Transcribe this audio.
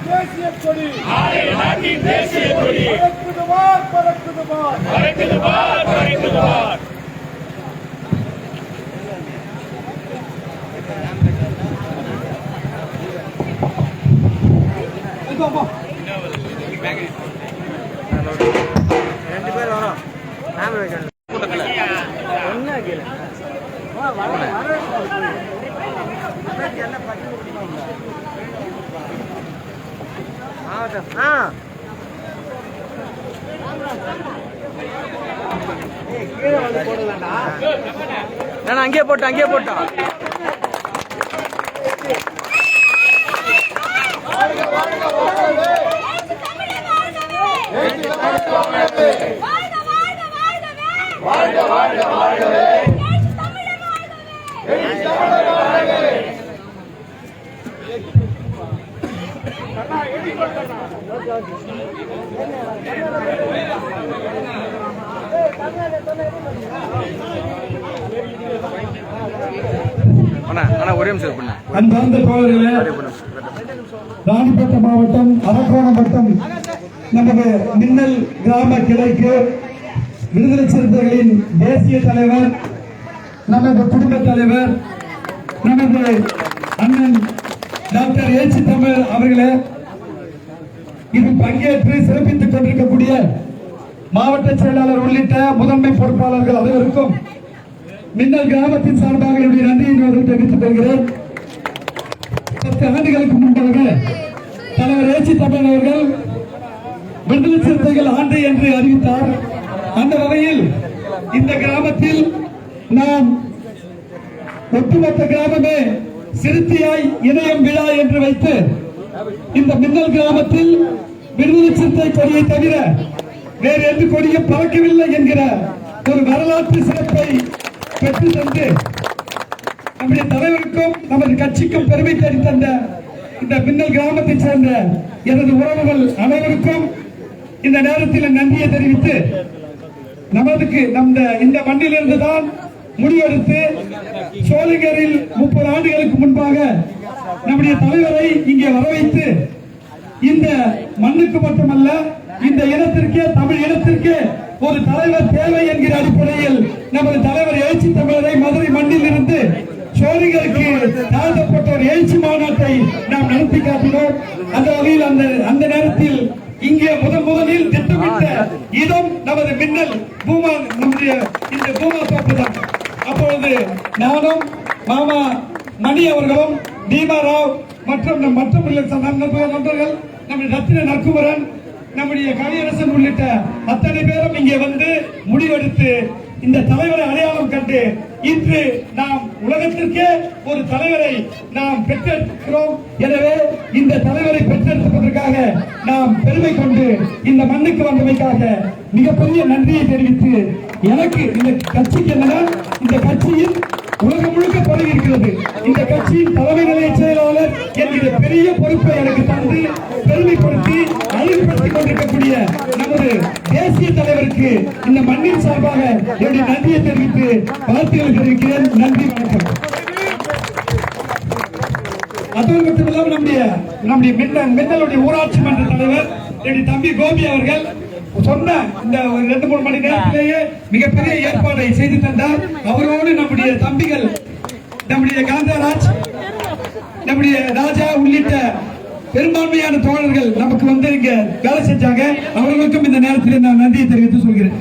தேசிய கொடி நாட்டின் தேசிய கொடி பறக்குதுவார் பறக்குதுவார் பறக்குதுவார் பறக்குதுவார். ரெண்டு பேர் வரோம். நாம வைக்கணும் ஒன்னா கேளு கீழே வந்து போடலாம்டா. நான் அங்கேயே போட்டோம் வாழ்க வாழ்க வாழ்கவே ஒரே நிமிஷம். அன்பார்ந்த தோழர்களே, ராணிப்பேட்டை மாவட்டம் அரக்கோணம் வட்டம் நமது மின்னல் கிராம கிளைக்கு விடுதலை சிறுத்தைகளின் தேசிய தலைவர், நமது குடும்ப தலைவர், நமது அண்ணன் டாக்டர் ஏச்சி தமிழ் அவர்களே, இதில் பங்கேற்று சிறப்பித்துக் கொண்டிருக்கக்கூடிய மாவட்ட செயலாளர் உள்ளிட்ட முதன்மை பொறுப்பாளர்கள் அனைவருக்கும் மின்னல் கிராமத்தின் சார்பாக என்னுடைய நன்றியை தெரிவித்துக் கொள்கிறேன். 10 ஆண்டுகளுக்கு முன்பாக தலைவர் ஏச்சி தமிழ் அவர்கள் விடுதலை சிறுத்தைகள் ஆண்டு என்று அறிவித்தார். அந்த வகையில் இந்த கிராமத்தில் நாம் ஒட்டுமொத்த கிராமமே சிறுத்தையாய் இணையம் விழா என்று வைத்து இந்த மின்னல் கிராமத்தில் விடுதலை சிறுத்தை கொடியை தவிர வேறு எந்த கொடியும் பறக்கவில்லை என்கிற ஒரு வரலாற்று சிறப்பை பெற்று தந்து நம்முடைய தலைவருக்கும் நமது கட்சிக்கும் பெருமை தேடி தந்த இந்த மின்னல் கிராமத்தை சேர்ந்த எனது உறவுகள் அனைவருக்கும் இந்த நேரத்தில் நன்றியை தெரிவித்து, நமதுக்கு இந்த மண்ணிலிருந்து தான் முடிவெடுத்து சோளிங்கரில் 30 ஆண்டுகளுக்கு முன்பாக நம்முடைய தலைவரை இங்கே வரவைத்து இந்த மண்ணுக்கு மட்டுமல்ல இந்த இனத்திற்கே, தமிழ் இனத்திற்கே ஒரு தலைவர் தேவை என்கிற அடிப்படையில் நமது தலைவர் எழுச்சி தமிழரை மதுரை மண்ணில் இருந்து சோழிங்கருக்கு தாழ்த்தப்பட்ட ஒரு எழுச்சி மாநாட்டை நாம் நடத்தி காட்டினோம். அந்த வகையில் அந்த நேரத்தில் இங்கே முதலில் திட்டமிட்ட இடம் நமது மின்னல் பூமா, நம்முடைய இந்த பூமா தோப்பு தான். அப்பொழுது நானும் மாமா மணி அவர்களும் தீபா ராவ் மற்றும் நண்பர்கள், நம்முடைய ரத்தின நற்குமரன், நம்முடைய கவியரசன் உள்ளிட்ட அத்தனை பேரும் இங்கே வந்து முடிவெடுத்து இந்த தலைவரை அடையாளம் கண்டு இன்று நாம் உலகத்திற்கே ஒரு தலைவரை நாம் பெற்றெடுக்கிறோம். எனவே இந்த தலைவரை பெற்றெடுப்பதற்காக நாம் பெருமை கொண்டு இந்த மண்ணுக்கு வந்தமைக்காக மிகப்பெரிய நன்றியை தெரிவித்து, எனக்கு இந்த கட்சிக்கு என்னன்னா, இந்த கட்சியில் உலகம் முழுக்க பரவி இருக்கிறது. இந்த கட்சியின் தலைமை நிலைய செயலாளர் என்கிற பெரிய பொறுப்பை எனக்கு தந்து பெருமைப்படுத்தி அழகுபடுத்திக் கொண்டிருக்கக்கூடிய நமது தேசிய தலைவருக்கு இந்த மண்ணின் சார்பாக என்னுடைய நன்றியை தெரிவித்து வாழ்த்துக்களை தெரிவிக்கிறேன். நன்றி, வணக்கம். அதோடு மட்டுமில்லாமல் நம்முடைய மின்னலுடைய ஊராட்சி மன்ற தலைவர் என்னுடைய தம்பி கோபி அவர்கள் சொன்ன இந்த 2-3 மணி நேரத்திலேயே மிகப்பெரிய ஏற்பாடை செய்து தந்தார். அவரோடு நம்முடைய தம்பிகள், நம்முடைய காந்தராஜ், நம்முடைய ராஜா உள்ளிட்ட பெரும்பான்மையான தோழர்கள் நமக்கு வந்து இங்க வேலை செஞ்சாங்க. அவர்களுக்கும் இந்த நேரத்தில் நான் நன்றியை தெரிவித்து சொல்கிறேன்.